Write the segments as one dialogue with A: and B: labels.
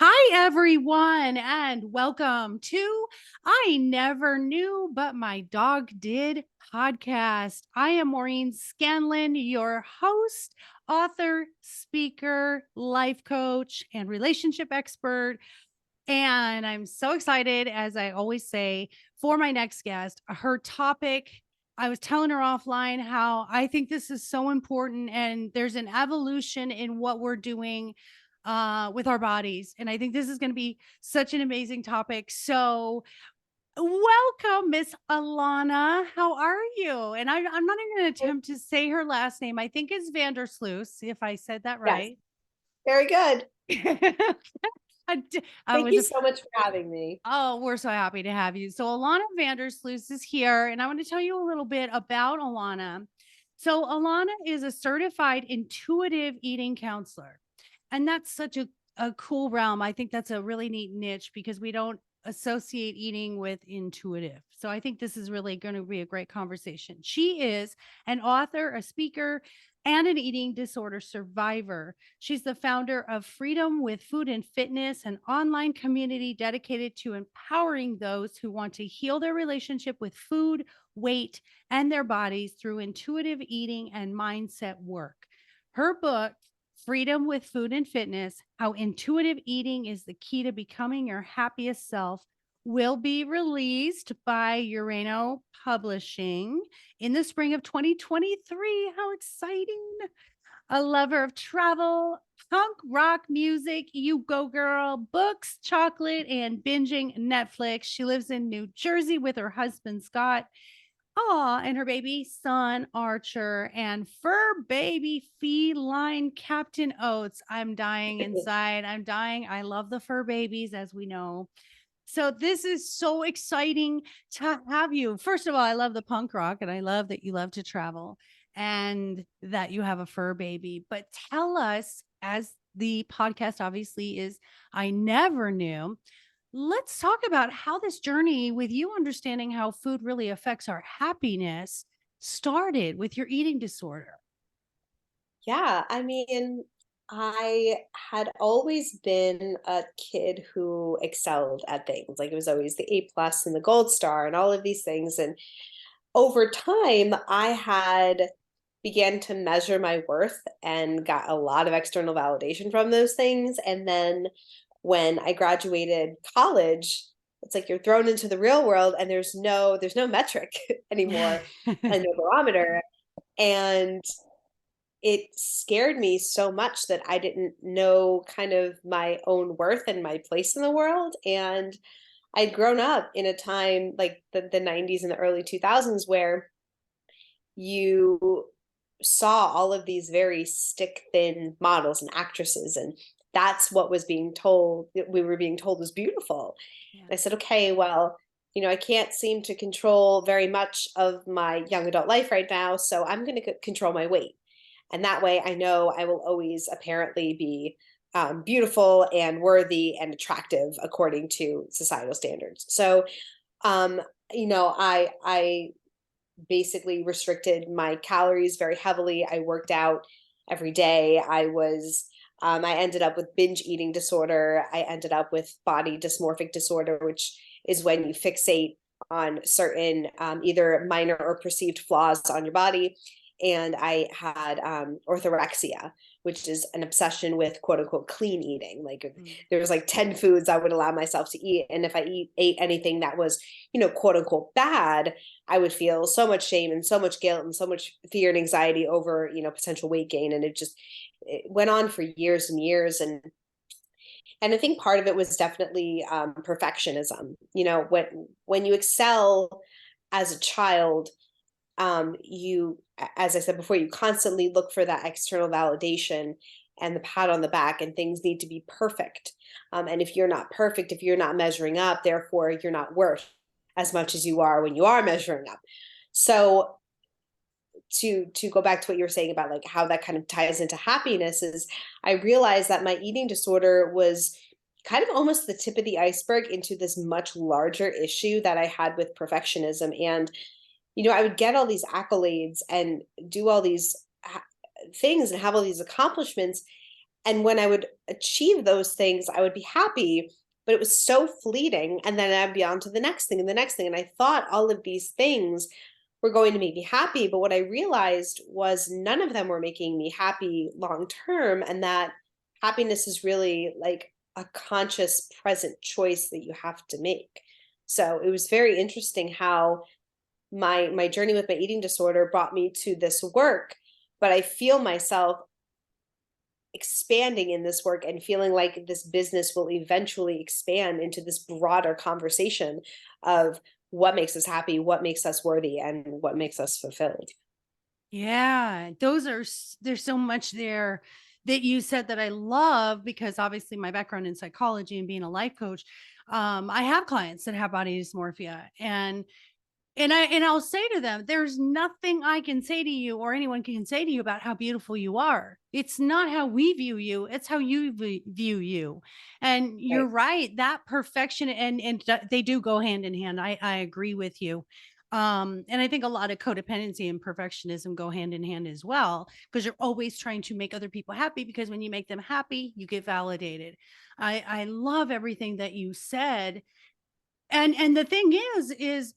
A: Hi, everyone, and welcome to I Never Knew But My Dog Did podcast. I am Maureen Scanlon, your host, author, speaker, life coach, and relationship expert. And I'm so excited, as I always say, for my next guest. Her topic, I was telling her offline how I think this is so important, and there's an evolution in what we're doing with our bodies. And I think this is going to be such an amazing topic. So, welcome, Miss Alana. How are you? And I'm not even going to attempt to say her last name. I think it's Sluys, if I said that
B: Yes,
A: right.
B: very good.
A: I
B: Thank
A: was
B: you
A: a
B: so much for having me.
A: Oh, we're so happy to have you. So Alana Vandersloot is here, and I want to tell you a little bit about Alana. So Alana is a certified intuitive eating counselor, and that's such a cool realm. I think that's a really neat niche because we don't associate eating with intuitive. So I think this is really going to be a great conversation. She is an author, a speaker, and an eating disorder survivor. She's the founder of Freedom with Food and Fitness, an online community dedicated to empowering those who want to heal their relationship with food, weight, and their bodies through intuitive eating and mindset work. Her book, Freedom with Food and Fitness: How Intuitive Eating is the Key to Becoming Your Happiest Self, will be released by Urano Publishing in the spring of 2023. How exciting! A lover of travel, punk rock music, you go girl, books, chocolate, and binging Netflix. She lives in New Jersey with her husband, Scott. Aw, and her baby son, Archer, and fur baby feline Captain Oates. I'm dying inside. I'm dying. I love the fur babies, as we know. So this is so exciting to have you. First of all, I love the punk rock, and I love that you love to travel and that you have a fur baby. But tell us, as the podcast obviously is, I never knew. Let's talk about how this journey with you understanding how food really affects our happiness started with your eating disorder.
B: Yeah, I had always been a kid who excelled at things. Like it was always the A plus and the gold star and all of these things. And over time, I had began to measure my worth and got a lot of external validation from those things. And then when I graduated college, it's like you're thrown into the real world and there's no metric anymore and no barometer. And it scared me so much that I didn't know kind of my own worth and my place in the world. And I'd grown up in a time like the 90s and the early 2000s where you saw all of these very stick thin models and actresses, and that's what was being told, we were being told was beautiful.
A: Yeah.
B: And I said, okay, well, I can't seem to control very much of my young adult life right now, so I'm going to control my weight. And that way I know I will always apparently be beautiful and worthy and attractive according to societal standards. So um, I basically restricted my calories very heavily. I worked out every day. I ended up with binge eating disorder. I ended up with body dysmorphic disorder, which is when you fixate on certain either minor or perceived flaws on your body. And I had orthorexia, which is an obsession with quote unquote clean eating. Like there was like 10 foods I would allow myself to eat. And if I ate anything that was, quote unquote bad, I would feel so much shame and so much guilt and so much fear and anxiety over, potential weight gain. And it went on for years and years. And I think part of it was definitely perfectionism. When you excel as a child, you, as I said before, you constantly look for that external validation and the pat on the back, and things need to be perfect. And if you're not perfect, if you're not measuring up, therefore you're not worth as much as you are when you are measuring up. So to go back to what you were saying about like how that kind of ties into happiness is I realized that my eating disorder was kind of almost the tip of the iceberg into this much larger issue that I had with perfectionism. And I would get all these accolades and do all these things and have all these accomplishments. And when I would achieve those things, I would be happy, but it was so fleeting. And then I'd be on to the next thing and the next thing. And I thought all of these things were going to make me happy. But what I realized was none of them were making me happy long term. And that happiness is really like a conscious present choice that you have to make. So it was very interesting how my journey with my eating disorder brought me to this work, but I feel myself expanding in this work and feeling like this business will eventually expand into this broader conversation of what makes us happy, what makes us worthy, and what makes us fulfilled.
A: Yeah, there's so much there that you said that I love, because obviously my background in psychology and being a life coach, I have clients that have body dysmorphia, and I'll say to them, there's nothing I can say to you or anyone can say to you about how beautiful you are. It's not how we view you, it's how you view you. And you're
B: Right.
A: right, that perfection they do go hand in hand. I agree with you. And I think a lot of codependency and perfectionism go hand in hand as well, because you're always trying to make other people happy, because when you make them happy, you get validated. I love everything that you said. And the thing is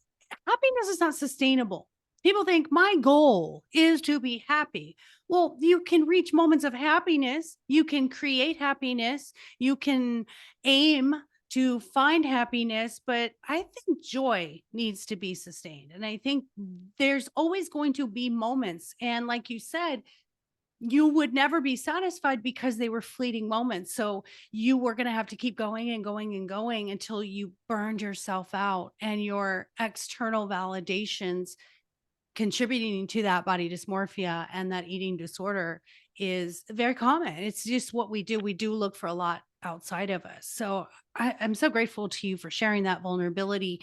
A: happiness is not sustainable. People think my goal is to be happy. Well, you can reach moments of happiness. You can create happiness. You can aim to find happiness, but I think joy needs to be sustained. And I think there's always going to be moments. And like you said, you would never be satisfied because they were fleeting moments. So you were going to have to keep going and going and going until you burned yourself out, and your external validations contributing to that body dysmorphia and that eating disorder is very common. It's just what we do. We do look for a lot outside of us. So I'm so grateful to you for sharing that vulnerability.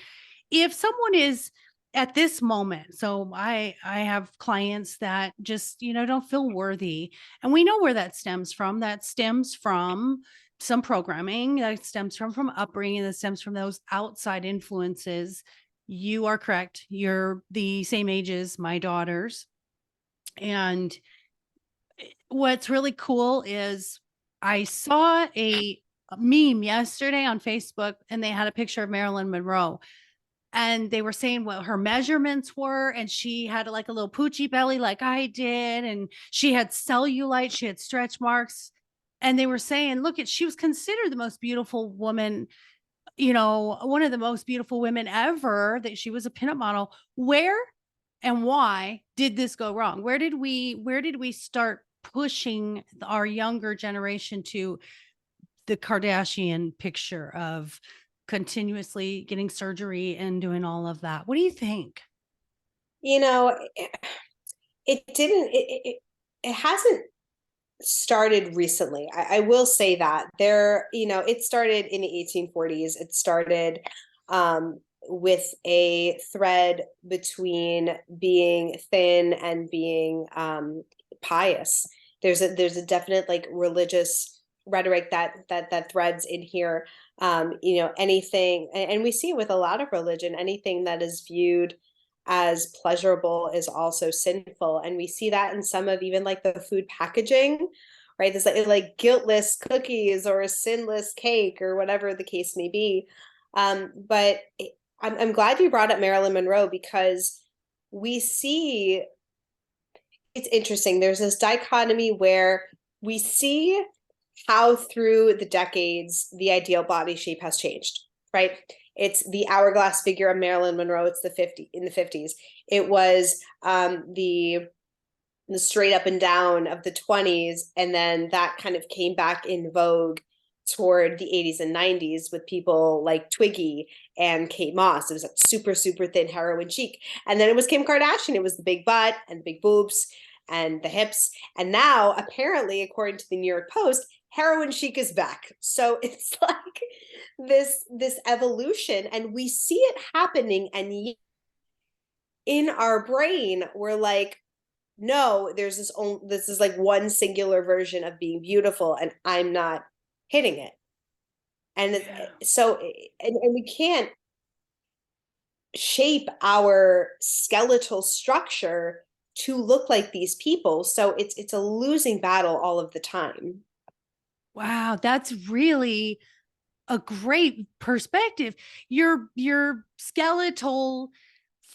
A: If someone is at this moment, so I have clients that just, don't feel worthy, and we know where that stems from. That stems from some programming, that stems from upbringing, that stems from those outside influences. You are correct. You're the same age as my daughters. And what's really cool is I saw a meme yesterday on Facebook, and they had a picture of Marilyn Monroe, and they were saying what her measurements were. And she had like a little poochie belly like I did. And she had cellulite, she had stretch marks. And they were saying, look, she was considered the most beautiful woman, one of the most beautiful women ever, that she was a pinup model. Where and why did this go wrong? Where did we start pushing our younger generation to the Kardashian picture of continuously getting surgery and doing all of that? What do you think?
B: You know, it didn't, it hasn't started recently. I will say that it started in the 1840s. It started with a thread between being thin and being pious. There's a definite like religious rhetoric that threads in here. Anything, and we see it with a lot of religion, anything that is viewed as pleasurable is also sinful. And we see that in some of even like the food packaging, right? There's like guiltless cookies or a sinless cake or whatever the case may be. But I'm glad you brought up Marilyn Monroe, because we see it's interesting. There's this dichotomy where we see how through the decades the ideal body shape has changed, right? It's the hourglass figure of Marilyn Monroe. It's in the 50s. It was the straight up and down of the 20s, and then that kind of came back in vogue toward the 80s and 90s with people like Twiggy and Kate Moss. It was like super, super thin heroin chic. And then it was Kim Kardashian. It was the big butt and the big boobs and the hips. And now, apparently, according to the New York Post, heroin chic is back. So it's like this evolution, and we see it happening. And in our brain, we're like, no, there's this is like one singular version of being beautiful, and I'm not hitting it. And
A: Yeah.
B: so, and we can't shape our skeletal structure to look like these people. So it's a losing battle all of the time.
A: Wow, that's really a great perspective. Your skeletal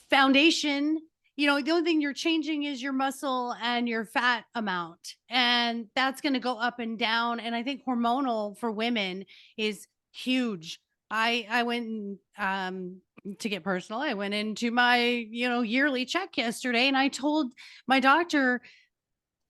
A: foundation, the only thing you're changing is your muscle and your fat amount. And that's going to go up and down. And I think hormonal for women is huge. I went and to get personal, I went into my, yearly check yesterday and I told my doctor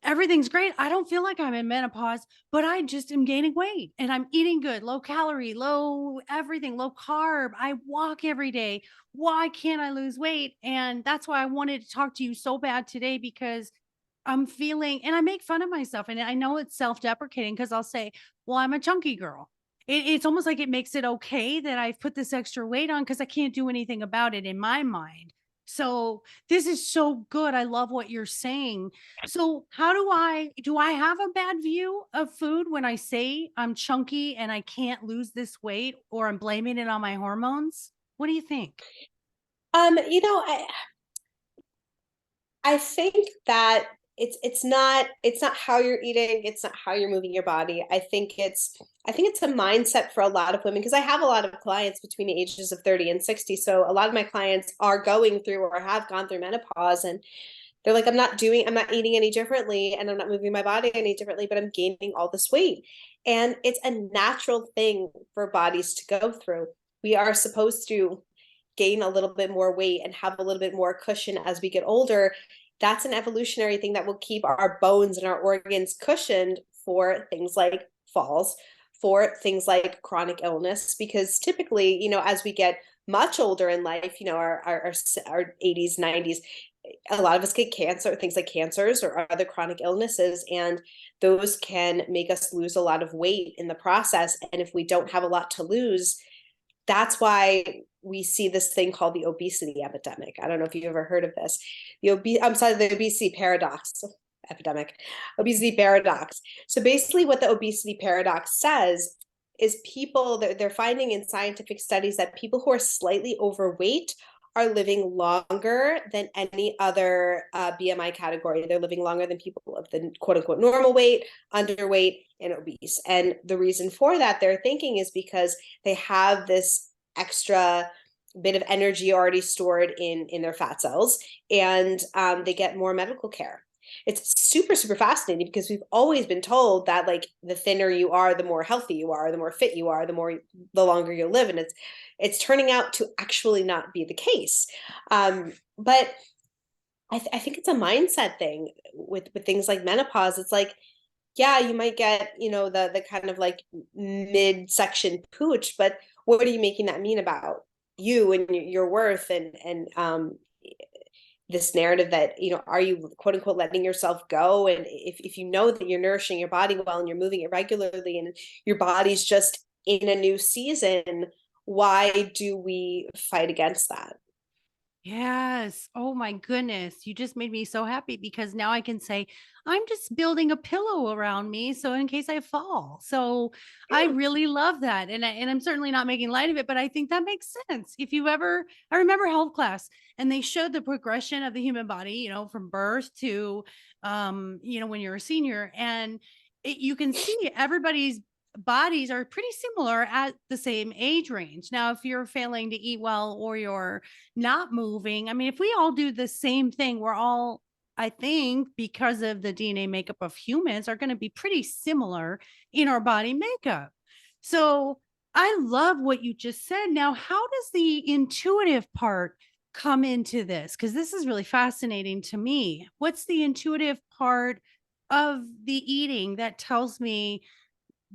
A: everything's great. I don't feel like I'm in menopause, but I just am gaining weight and I'm eating good, low calorie, low everything, low carb. I walk every day. Why can't I lose weight? And that's why I wanted to talk to you so bad today because I'm feeling, and I make fun of myself. And I know it's self deprecating because I'll say, well, I'm a chunky girl. It's almost like it makes it okay that I've put this extra weight on because I can't do anything about it in my mind. So this is so good. I love what you're saying. So how do I have a bad view of food when I say I'm chunky and I can't lose this weight, or I'm blaming it on my hormones? What do you think?
B: You know, I think that it's not how you're eating, it's not how you're moving your body. I think it's a mindset for a lot of women, because I have a lot of clients between the ages of 30 and 60. So a lot of my clients are going through or have gone through menopause, and they're like, I'm not eating any differently and I'm not moving my body any differently, but I'm gaining all this weight. And it's a natural thing for bodies to go through. We are supposed to gain a little bit more weight and have a little bit more cushion as we get older. That's an evolutionary thing that will keep our bones and our organs cushioned for things like falls, for things like chronic illness, because typically, as we get much older in life, our 80s, 90s, a lot of us get cancer, things like cancers or other chronic illnesses, and those can make us lose a lot of weight in the process. And if we don't have a lot to lose, that's why we see this thing called the obesity epidemic. I don't know if you've ever heard of this. The obesity paradox epidemic, obesity paradox. So basically what the obesity paradox says is they're finding in scientific studies that people who are slightly overweight are living longer than any other BMI category. They're living longer than people of the quote unquote normal weight, underweight, and obese. And the reason for that, they're thinking, is because they have this extra bit of energy already stored in their fat cells, and they get more medical care. It's super, super fascinating, because we've always been told that, like, the thinner you are, the more healthy you are, the more fit you are, the longer you'll live. And it's turning out to actually not be the case. But I think it's a mindset thing with things like menopause. It's like, yeah, you might get, the kind of like midsection pooch, but what are you making that mean about you and your worth, and this narrative that, are you quote unquote letting yourself go? And if you know that you're nourishing your body well and you're moving it regularly and your body's just in a new season, why do we fight against that?
A: Yes. Oh my goodness. You just made me so happy because now I can say, I'm just building a pillow around me. So in case I fall. So I
B: Yeah.
A: really love that. And I'm certainly not making light of it, but I think that makes sense. If you ever, I remember health class and they showed the progression of the human body, from birth to, when you're a senior, and you can see everybody's bodies are pretty similar at the same age range. Now, if you're failing to eat well or you're not moving. I mean, if we all do the same thing, we're all, I think, because of the DNA makeup of humans, are going to be pretty similar in our body makeup. So I love what you just said. Now, how does the intuitive part come into this? Because this is really fascinating to me. What's the intuitive part of the eating that tells me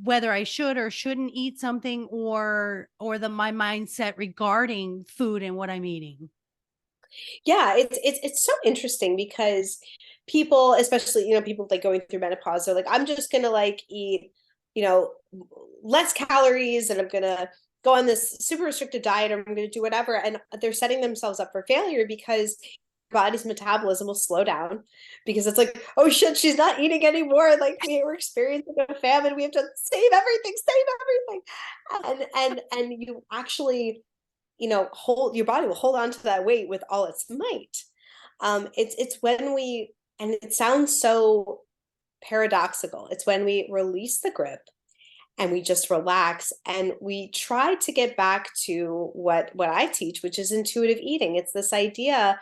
A: whether I should or shouldn't eat something, or the my mindset regarding food and what I'm eating?
B: Yeah, it's so interesting, because people, especially, people like going through menopause, they're like, I'm just gonna like eat, you know, less calories, and I'm gonna go on this super restricted diet, or I'm gonna do whatever. And they're setting themselves up for failure, because your body's metabolism will slow down, because it's like, oh shit, she's not eating anymore. Like, we're experiencing a famine. We have to save everything. And you actually, hold your body will hold on to that weight with all its might. It's when we, and it sounds so paradoxical, it's when we release the grip and we just relax. And we try to get back to what I teach, which is intuitive eating. It's this idea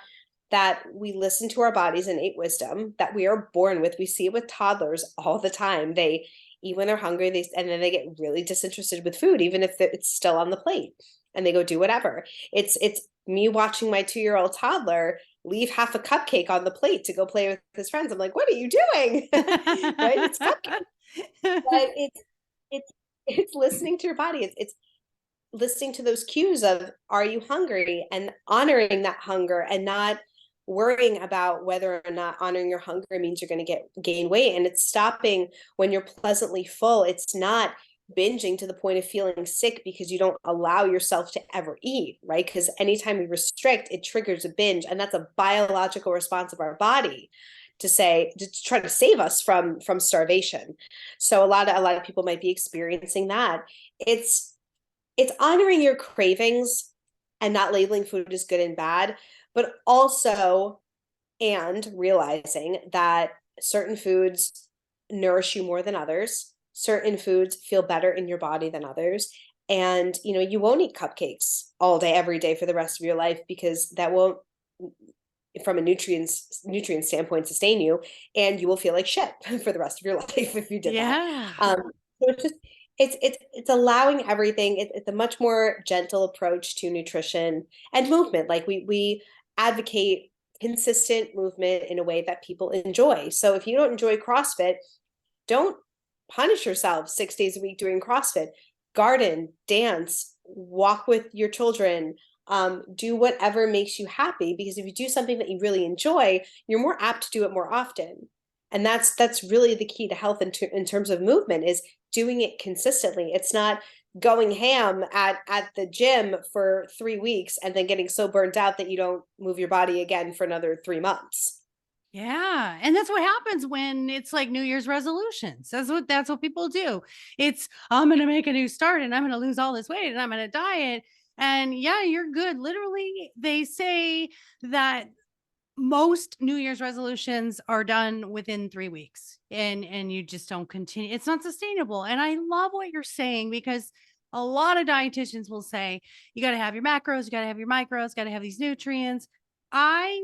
B: that we listen to our bodies' innate wisdom that we are born with. We see it with toddlers all the time. They eat when they're hungry, and then they get really disinterested with food, even if it's still on the plate, and they go do whatever. It's me watching my 2-year-old toddler leave half a cupcake on the plate to go play with his friends. I'm like, what are you doing? Right? It's cupcake. But it's it's listening to your body. It's listening to those cues of, are you hungry, and honoring that hunger, and not worrying about whether or not honoring your hunger means you're going to gain weight. And it's stopping when you're pleasantly full. It's not binging to the point of feeling sick because you don't allow yourself to ever eat, right? Because anytime we restrict, it triggers a binge, and that's a biological response of our body to try to save us from starvation. So a lot of people might be experiencing that. It's honoring your cravings and not labeling food as good and bad, but also and realizing that certain foods nourish you more than others. Certain foods feel better in your body than others. And you won't eat cupcakes all day, every day for the rest of your life, because that won't, from a nutrient standpoint, sustain you, and you will feel like shit for the rest of your life if you did that.
A: Yeah.
B: So it's just it's allowing everything. It's a much more gentle approach to nutrition and movement. Like we advocate consistent movement in a way that people enjoy. So if you don't enjoy CrossFit, don't punish yourself 6 days a week doing CrossFit. Garden, dance, walk with your children, do whatever makes you happy, because if you do something that you really enjoy, you're more apt to do it more often. And that's really the key to health in terms of movement, is doing it consistently. It's not going ham at the gym for 3 weeks and then getting so burnt out that you don't move your body again for another 3 months.
A: Yeah. And that's what happens when it's like New Year's resolutions. That's what people do. It's, I'm going to make a new start and I'm going to lose all this weight and I'm going to diet. And yeah, you're good. Literally, they say that most New Year's resolutions are done within 3 weeks, and you just don't continue. It's not sustainable. And I love what you're saying, because a lot of dietitians will say, you got to have your macros, you got to have your micros, got to have these nutrients. I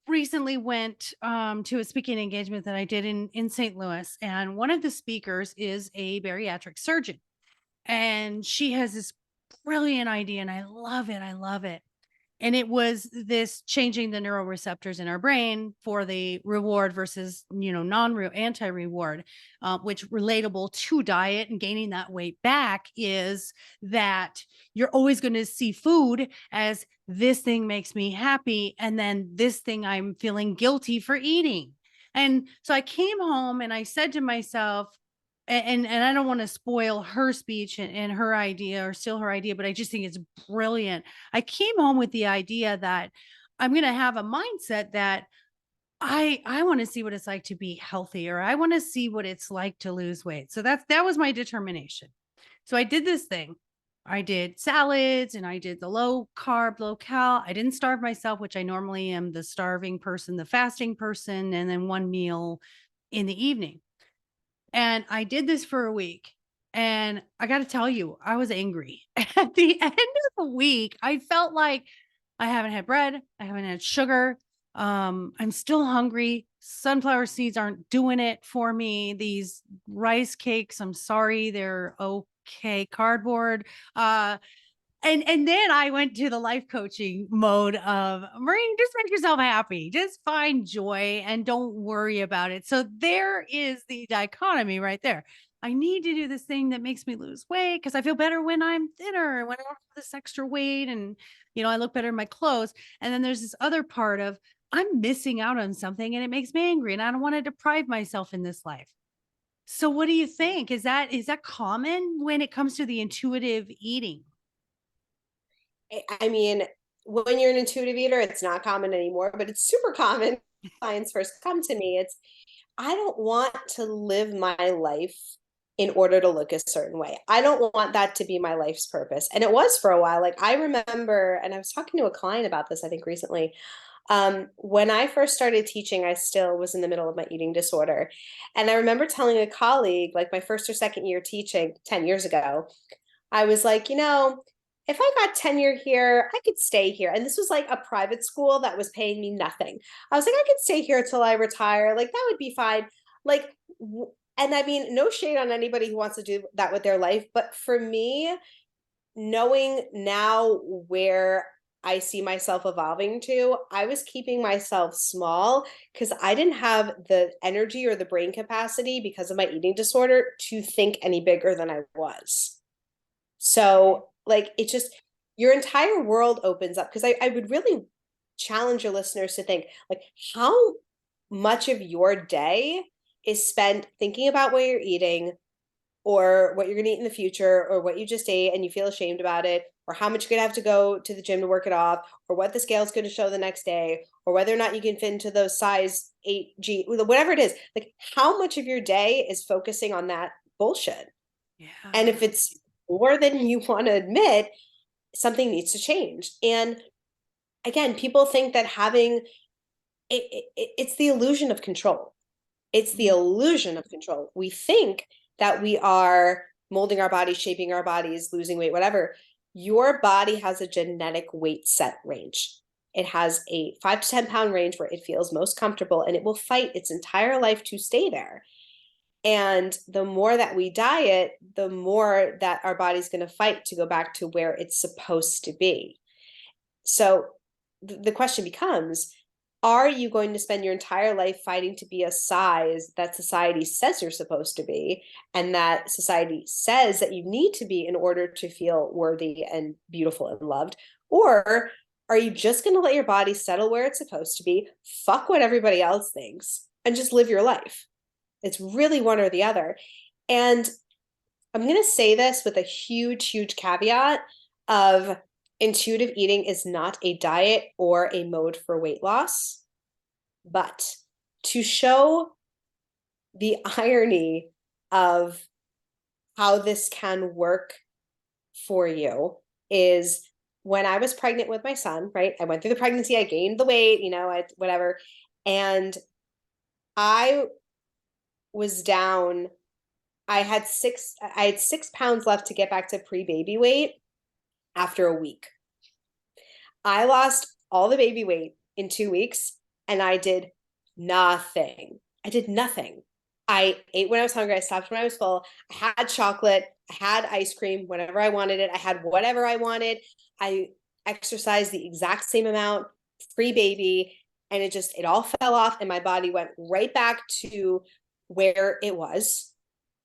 A: recently went to a speaking engagement that I did in St. Louis, and one of the speakers is a bariatric surgeon, and she has this brilliant idea, and I love it. I love it. And it was this changing the neuroreceptors in our brain for the reward versus, anti-reward, which relatable to diet and gaining that weight back is that you're always going to see food as, this thing makes me happy, and then this thing I'm feeling guilty for eating. And so I came home and I said to myself, and I don't want to spoil her speech and her idea, or steal her idea, but I just think it's brilliant. I came home with the idea that I'm going to have a mindset that I want to see what it's like to be healthy, or I want to see what it's like to lose weight. So that was my determination. So I did this thing. I did salads and I did the low carb, low cal. I didn't starve myself, which I normally am the starving person, the fasting person, and then one meal in the evening. And I did this for a week. And I got to tell you, I was angry. At the end of the week, I felt like I haven't had bread, I haven't had sugar. I'm still hungry. Sunflower seeds aren't doing it for me. These rice cakes, I'm sorry, they're okay. Cardboard. And then I went to the life coaching mode of, Maureen, just make yourself happy. Just find joy and don't worry about it. So there is the dichotomy right there. I need to do this thing that makes me lose weight because I feel better when I'm thinner, when I don't have this extra weight, and I look better in my clothes. And then there's this other part of, I'm missing out on something and it makes me angry and I don't want to deprive myself in this life. So what do you think? Is that common when it comes to the intuitive eating?
B: I mean, when you're an intuitive eater, it's not common anymore, but it's super common. Clients first come to me. I don't want to live my life in order to look a certain way. I don't want that to be my life's purpose. And it was for a while. Like I remember, and I was talking to a client about this, I think recently. When I first started teaching, I still was in the middle of my eating disorder. And I remember telling a colleague, like my first or second year teaching 10 years ago, I was like, if I got tenure here, I could stay here. And this was like a private school that was paying me nothing. I was like, I could stay here till I retire. Like, that would be fine. Like, and I mean, no shade on anybody who wants to do that with their life. But for me, knowing now where I see myself evolving to, I was keeping myself small because I didn't have the energy or the brain capacity because of my eating disorder to think any bigger than I was. So, like, it just, your entire world opens up. Because I would really challenge your listeners to think, like, how much of your day is spent thinking about what you're eating, or what you're going to eat in the future, or what you just ate and you feel ashamed about it, or how much you're going to have to go to the gym to work it off, or what the scale is going to show the next day, or whether or not you can fit into those size 8G, whatever it is. Like, how much of your day is focusing on that bullshit? And
A: Yeah.
B: if it's more than you want to admit, something needs to change. And again, people think that having it's the illusion of control. It's the
A: Mm.
B: illusion of control. We think that we are molding our bodies, shaping our bodies, losing weight, whatever. Your body has a genetic weight set range. It has a 5 to 10 pound range where it feels most comfortable, and it will fight its entire life to stay there. And the more that we diet, the more that our body's going to fight to go back to where it's supposed to be. So the question becomes, are you going to spend your entire life fighting to be a size that society says you're supposed to be, and that society says that you need to be in order to feel worthy and beautiful and loved? Or are you just going to let your body settle where it's supposed to be, fuck what everybody else thinks, and just live your life? It's really one or the other. And I'm going to say this with a huge, huge caveat of, intuitive eating is not a diet or a mode for weight loss. But to show the irony of how this can work for you is, when I was pregnant with my son, right? I went through the pregnancy, I gained the weight, whatever. And I was down. I had 6 pounds left to get back to pre-baby weight after a week. I lost all the baby weight in 2 weeks, and I did nothing. I did nothing. I ate when I was hungry. I stopped when I was full. I had chocolate. I had ice cream whenever I wanted it. I had whatever I wanted. I exercised the exact same amount pre-baby, and it all fell off, and my body went right back to where it was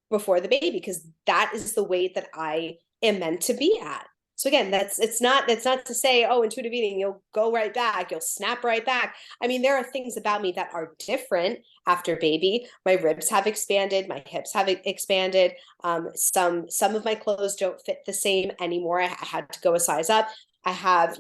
B: before the baby, because that is the weight that I am meant to be at. So again, it's not to say, oh, intuitive eating, you'll go right back, you'll snap right back. I mean, there are things about me that are different after baby. My ribs have expanded, my hips have expanded. Some of my clothes don't fit the same anymore. I had to go a size up. I have,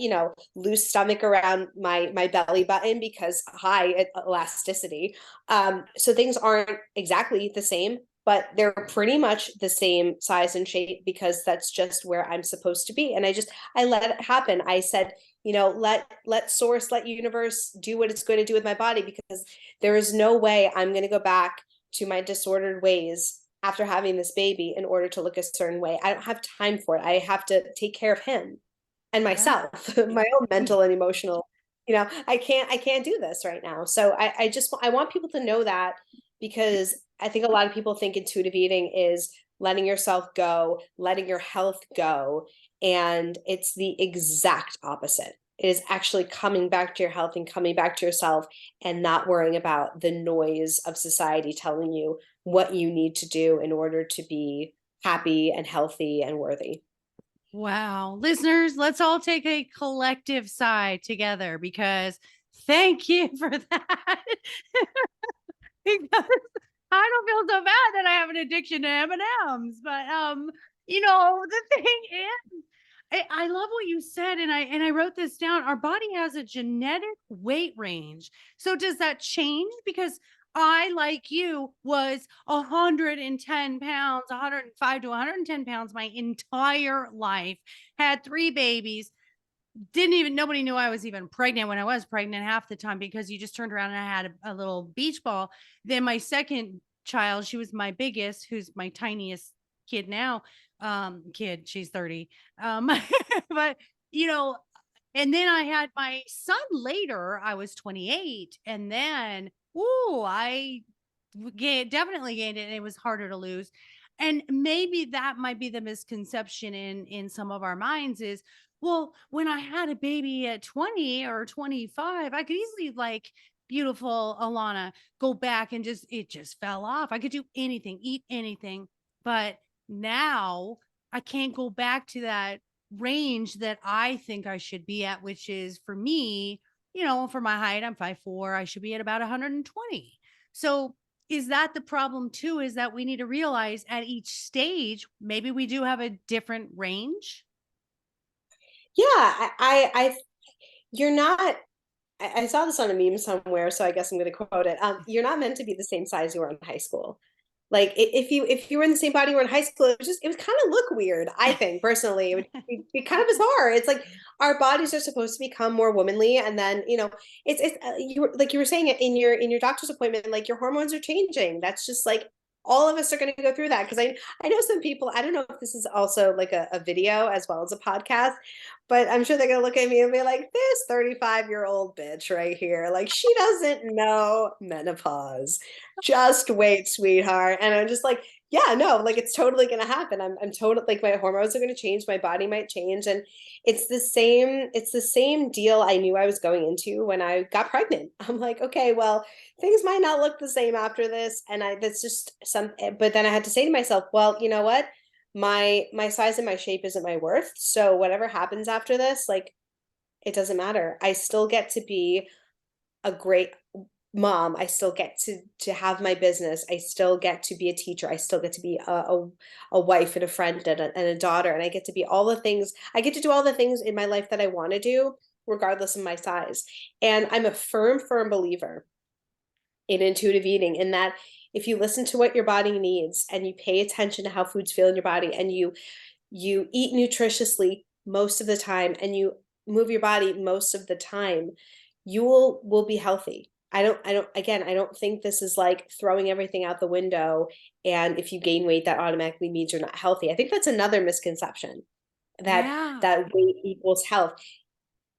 B: loose stomach around my belly button because high elasticity. So things aren't exactly the same, but they're pretty much the same size and shape, because that's just where I'm supposed to be. And I let it happen. I said, let source, let universe do what it's going to do with my body, because there is no way I'm going to go back to my disordered ways after having this baby in order to look a certain way. I don't have time for it. I have to take care of him and
A: Yeah.
B: myself, my own mental and emotional. I can't do this right now. So I want people to know that, because I think a lot of people think intuitive eating is letting yourself go, letting your health go. And it's the exact opposite. It is actually coming back to your health and coming back to yourself, and not worrying about the noise of society telling you what you need to do in order to be happy and healthy and worthy.
A: Wow. Listeners, let's all take a collective sigh together, because thank you for that. Because I don't feel so bad that I have an addiction to M&Ms. But the thing is, I love what you said, and I wrote this down. Our body has a genetic weight range. So does that change? Because I, like you, was 110 pounds, 105 to 110 pounds my entire life, had three babies. didn't even nobody knew I was even pregnant when I was pregnant half the time because you just turned around and I had a little beach ball. Then my second child, she was my biggest, who's my tiniest kid now. Kid, she's 30. But you know, and then I had my son later. I was 28, and then I definitely gained it, and it was harder to lose. And maybe that might be the misconception in some of our minds is, well, when I had a baby at 20 or 25, I could easily, like beautiful Alana, go back and it just fell off. I could do anything, eat anything. But now I can't go back to that range that I think I should be at, which is for me, for my height, I'm 5'4". I should be at about 120. So is that the problem too? Is that we need to realize at each stage, maybe we do have a different range?
B: Yeah, you're not. I saw this on a meme somewhere, so I guess I'm going to quote it. You're not meant to be the same size you were in high school. Like if you were in the same body you were in high school, it was kind of look weird. I think personally, it would be kind of bizarre. It's like our bodies are supposed to become more womanly, and then it's you were saying it in your doctor's appointment, like your hormones are changing. That's just like all of us are going to go through that because I know some people. I don't know if this is also like a video as well as a podcast, but I'm sure they're going to look at me and be like, this 35-year-old bitch right here, like she doesn't know menopause. Just wait, sweetheart. And I'm just like, yeah, no, like it's totally gonna happen. I'm totally like my hormones are gonna change, my body might change. And it's the same deal I knew I was going into when I got pregnant. I'm like, okay, well, things might not look the same after this. And that's just but then I had to say to myself, well, you know what? My size and my shape isn't my worth. So whatever happens after this, like it doesn't matter. I still get to be a great mom. I still get to have my business. I still get to be a teacher. I still get to be a wife and a friend and a daughter. And I get to be all the things. I get to do all the things in my life that I want to do, regardless of my size. And I'm a firm believer in intuitive eating, in that if you listen to what your body needs and you pay attention to how foods feel in your body and you eat nutritiously most of the time and you move your body most of the time, you will be healthy. I don't think this is like throwing everything out the window, and if you gain weight that automatically means you're not healthy. I think that's another misconception, that
A: Yeah.
B: weight equals health.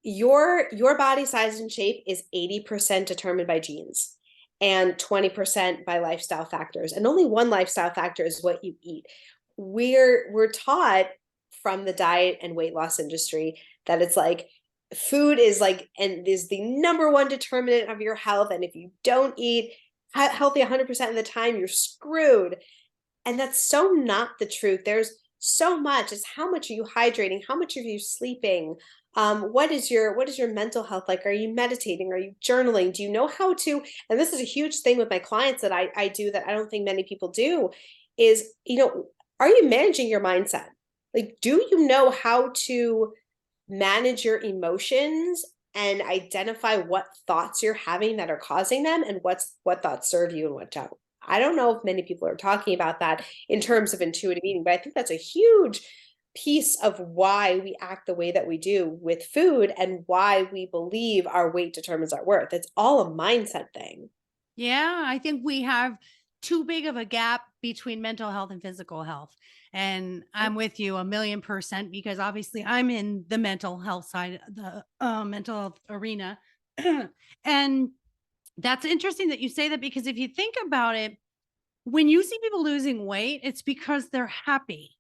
B: Your body size and shape is 80% determined by genes and 20% by lifestyle factors, and only one lifestyle factor is what you eat. We're taught from the diet and weight loss industry that it's like food is like and is the number one determinant of your health, and if you don't eat healthy 100% of the time, you're screwed. And that's so not the truth. There's so much. It's how much are you hydrating? How much are you sleeping? What is your mental health like? Are you meditating? Are you journaling? Do you know how to? And this is a huge thing with my clients that I do that I don't think many people do. Is are you managing your mindset? Like, do you know how to manage your emotions and identify what thoughts you're having that are causing them, and what thoughts serve you and what don't? I don't know if many people are talking about that in terms of intuitive eating, but I think that's a huge piece of why we act the way that we do with food and why we believe our weight determines our worth. It's all a mindset thing.
A: Yeah, I think we have too big of a gap between mental health and physical health. And I'm with you 1,000,000% because obviously I'm in the mental health side, the mental health arena. And that's interesting that you say that because if you think about it, when you see people losing weight, it's because they're happy.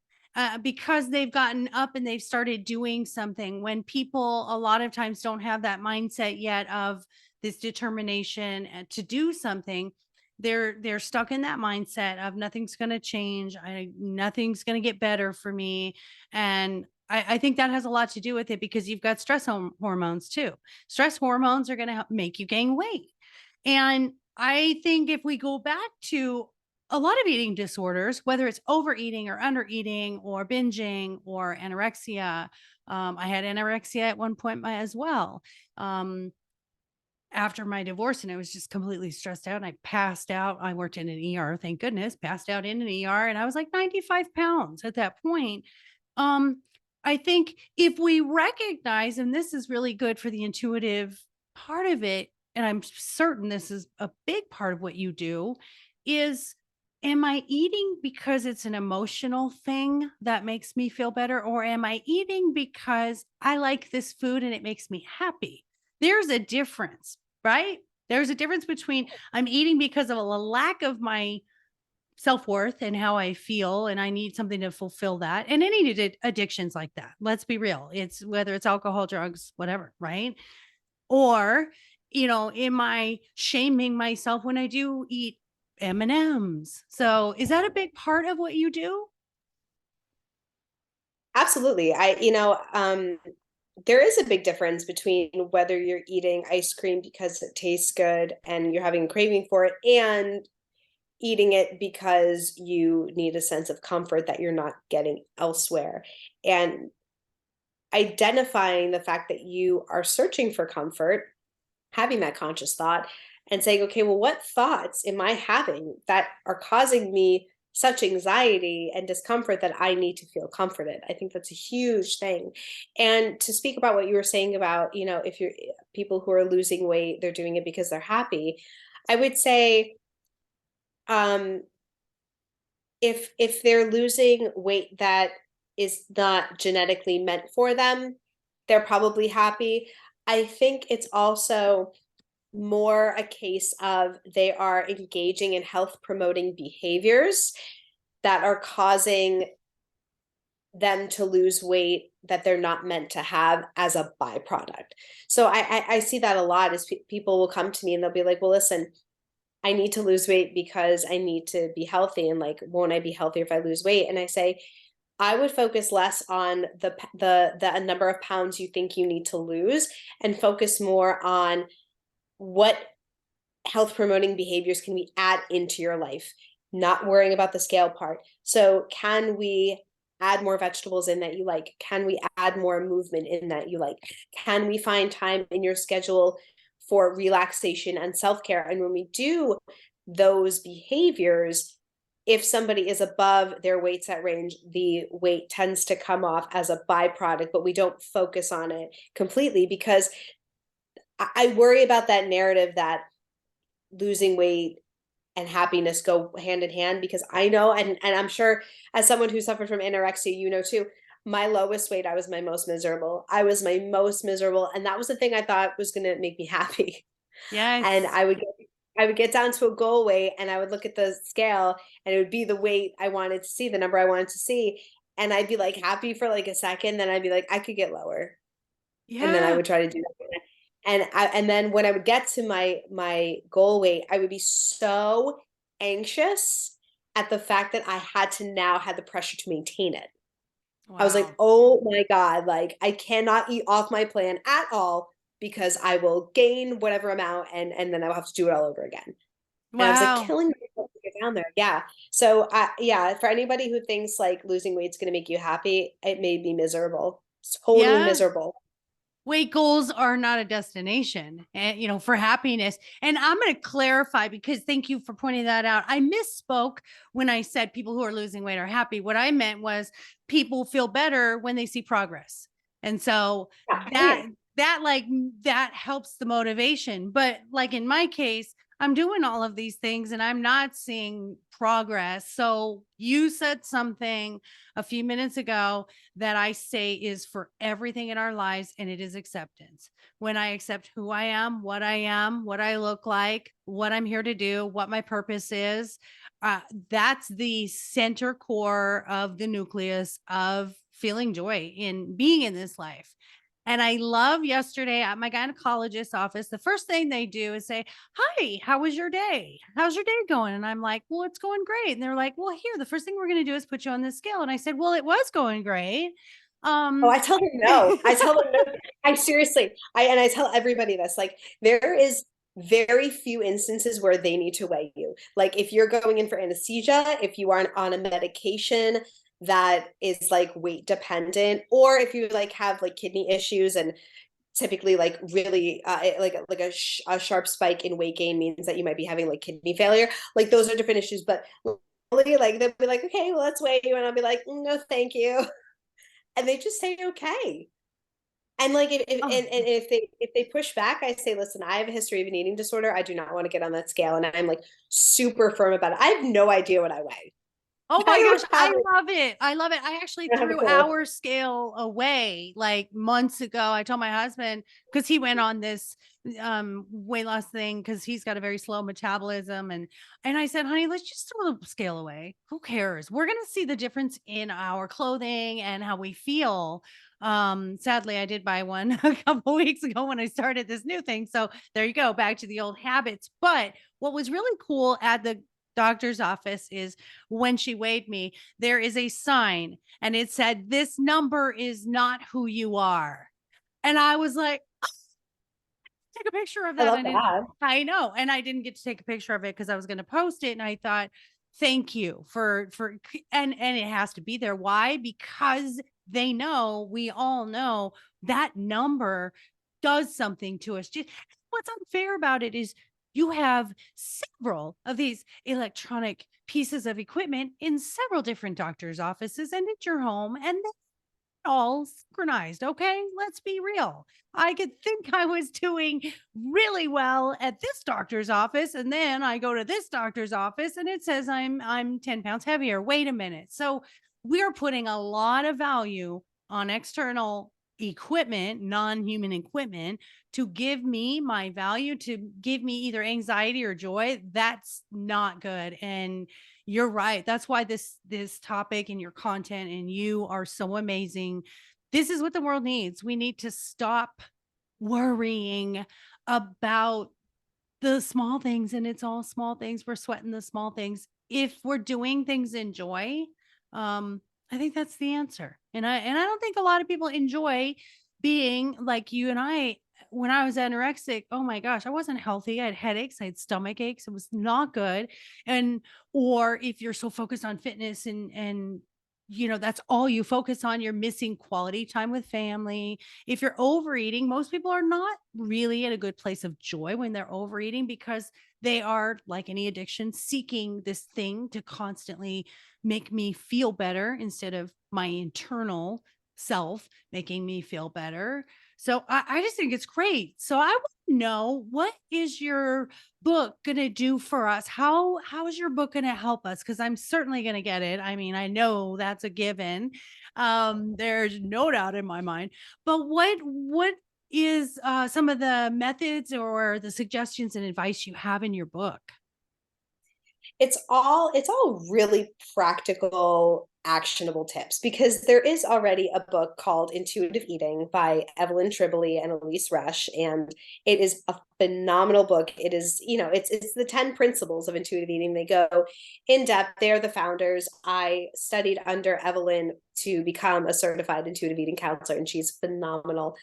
A: Because they've gotten up and they've started doing something. When people a lot of times don't have that mindset yet of this determination to do something, they're stuck in that mindset of nothing's going to change. Nothing's going to get better for me, and I think that has a lot to do with it because you've got stress hormones too. Stress hormones are going to make you gain weight, and I think if we go back to a lot of eating disorders, whether it's overeating or undereating or binging or anorexia. I had anorexia at one point as well. Um, After my divorce, and I was just completely stressed out and I passed out. I worked in an ER, thank goodness, passed out in an ER, and I was like 95 pounds at that point. Um, I think if we recognize, and this is really good for the intuitive part of it, and I'm certain this is a big part of what you do, is am I eating because it's an emotional thing that makes me feel better? Or am I eating because I like this food and it makes me happy? There's a difference, right? There's a difference between I'm eating because of a lack of my self-worth and how I feel and I need something to fulfill that. And any addictions like that. Let's be real. It's whether it's alcohol, drugs, whatever, right? Or, am I shaming myself when I do eat M&Ms? So, is that a big part of what you do?
B: Absolutely. There is a big difference between whether you're eating ice cream because it tastes good and you're having a craving for it, and eating it because you need a sense of comfort that you're not getting elsewhere. And identifying the fact that you are searching for comfort, having that conscious thought, and saying, okay, well, what thoughts am I having that are causing me such anxiety and discomfort that I need to feel comforted? I think that's a huge thing. And to speak about what you were saying about, if you're people who are losing weight, they're doing it because they're happy. I would say, um, if they're losing weight that is not genetically meant for them, they're probably happy. I think it's also more a case of they are engaging in health promoting behaviors that are causing them to lose weight that they're not meant to have as a byproduct. So I see that a lot is people will come to me and they'll be like, well, listen, I need to lose weight because I need to be healthy. And like, won't I be healthier if I lose weight? And I say, I would focus less on the number of pounds you think you need to lose and focus more on what health promoting behaviors can we add into your life, not worrying about the scale part. So can we add more vegetables in that you like? Can we add more movement in that you like? Can we find time in your schedule for relaxation and self-care? And when we do those behaviors, if somebody is above their weight set range, the weight tends to come off as a byproduct, but we don't focus on it completely because I worry about that narrative that losing weight and happiness go hand in hand, because I know, and I'm sure as someone who suffered from anorexia, too, my lowest weight, I was my most miserable. I was my most miserable. And that was the thing I thought was going to make me happy. And
A: Yes.
B: I would get down to a goal weight and I would look at the scale and it would be the weight I wanted to see, the number I wanted to see. And I'd be like happy for like a second. Then I'd be like, I could get lower. And then I
A: Yeah.
B: would try to do that. And then when I would get to my goal weight, I would be so anxious at the fact that I had to now have the pressure to maintain it. I was like,
A: Wow.
B: oh my God, like I cannot eat off my plan at all because I will gain whatever amount and then I'll have to do it all over again. And I was like
A: Wow.
B: killing myself to get down there. Yeah. So yeah, for anybody who thinks like losing weight is going to make you happy, it made me miserable. Totally
A: Yeah.
B: miserable.
A: Weight goals are not a destination and for happiness. And I'm going to clarify because thank you for pointing that out. I misspoke when I said people who are losing weight are happy. What I meant was people feel better when they see progress. And so
B: Yeah,
A: that that helps the motivation. But like in my case, I'm doing all of these things and I'm not seeing progress. So you said something a few minutes ago that I say is for everything in our lives, and it is acceptance. When I accept who I am, what I look like, what I'm here to do, what my purpose is, that's the center core of the nucleus of feeling joy in being in this life. And I love yesterday at my gynecologist's office, the first thing they do is say, hi, how was your day? How's your day going? And I'm like, well, it's going great. And they're like, well, here, the first thing we're going to do is put you on this scale. And I said, well, it was going great.
B: Oh,
A: Um,
B: I tell them no. I tell them no. I seriously, I tell everybody this. Like, there is very few instances where they need to weigh you. Like, if you're going in for anesthesia, if you are on a medication that is like weight dependent, or if you like have like kidney issues and typically like really like a sharp spike in weight gain means that you might be having like kidney failure. Like, those are different issues, but like they'll be like, okay, well, let's weigh you, and I'll be like, no, thank you. and they just say, okay. And like
A: Oh,
B: and if they push back, I say, listen, I have a history of an eating disorder. I do not want to get on that scale. And I'm like super firm about it. I have no idea what I weigh.
A: oh
B: I
A: my gosh,
B: don't have
A: I
B: it.
A: love it. I love it. I actually
B: I don't have a
A: threw
B: clue.
A: our scale away like months ago. I told my husband because he went on this weight loss thing because he's got a very slow metabolism and I said, honey, let's just throw the scale away. Who cares? We're gonna see the difference in our clothing and how we feel. Sadly, I did buy one a couple weeks ago when I started this new thing. So there you go, back to the old habits. But what was really cool at the doctor's office is when she weighed me, there is a sign and it said, "This number is not who you are." And I was like, take a picture of
B: I
A: that.
B: love
A: I didn't,
B: that.
A: I know. And I didn't get to take a picture of it because I was going to post it. And I thought, thank you and it has to be there. Why? Because they know, we all know that number does something to us. Just what's unfair about it is you have several of these electronic pieces of equipment in several different doctors' offices and at your home, and all synchronized. Okay. Let's be real. I could think I was doing really well at this doctor's office. And then I go to this doctor's office and it says I'm 10 pounds heavier. Wait a minute. So we're putting a lot of value on external equipment, non-human equipment to give me my value, to give me either anxiety or joy. That's not good. And you're right. That's why this topic and your content and you are so amazing. This is what the world needs. We need to stop worrying about the small things, and it's all small things. We're sweating the small things. If we're doing things in joy, um, I think that's the answer. And I don't think a lot of people enjoy being like you and I. When I was anorexic, oh my gosh, I wasn't healthy. I had headaches, I had stomach aches. It was not good. And or if you're so focused on fitness and that's all you focus on, you're missing quality time with family. If you're overeating, most people are not really at a good place of joy when they're overeating because they are, like any addiction, seeking this thing to constantly make me feel better instead of my internal self making me feel better. So I just think it's great. So I want to know, what is your book going to do for us? How is your book going to help us? Because I'm certainly going to get it. I mean, I know that's a given. There's no doubt in my mind. But what is some of the methods or the suggestions and advice you have in your book?
B: It's all really practical, actionable tips because there is already a book called Intuitive Eating by Evelyn Tribole and Elise Rush, and it is a phenomenal book. It is, it's the 10 principles of intuitive eating. They go in depth. They're the founders. I studied under Evelyn to become a certified intuitive eating counselor, and she's phenomenal.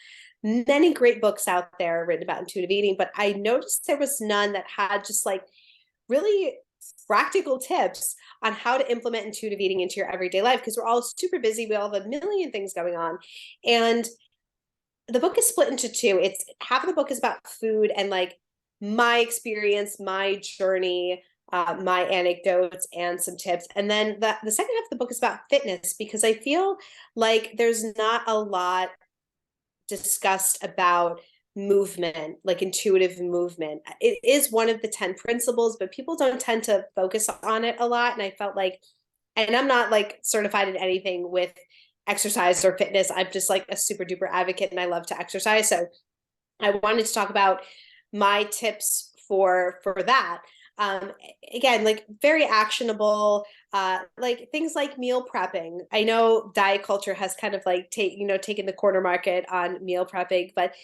B: Many great books out there written about intuitive eating, but I noticed there was none that had just like really practical tips on how to implement intuitive eating into your everyday life because we're all super busy. We all have a million things going on. And the book is split into two. It's half of the book is about food and like my experience, my journey, my anecdotes, and some tips. And then the second half of the book is about fitness because I feel like there's not a lot discussed about movement, like intuitive movement. It is one of the 10 principles, but people don't tend to focus on it a lot. And I felt like, and I'm not like certified in anything with exercise or fitness. I'm just like a super duper advocate and I love to exercise. So I wanted to talk about my tips for that. Um, Again, like very actionable, like things like meal prepping. I know diet culture has kind of like taken the corner market on meal prepping, but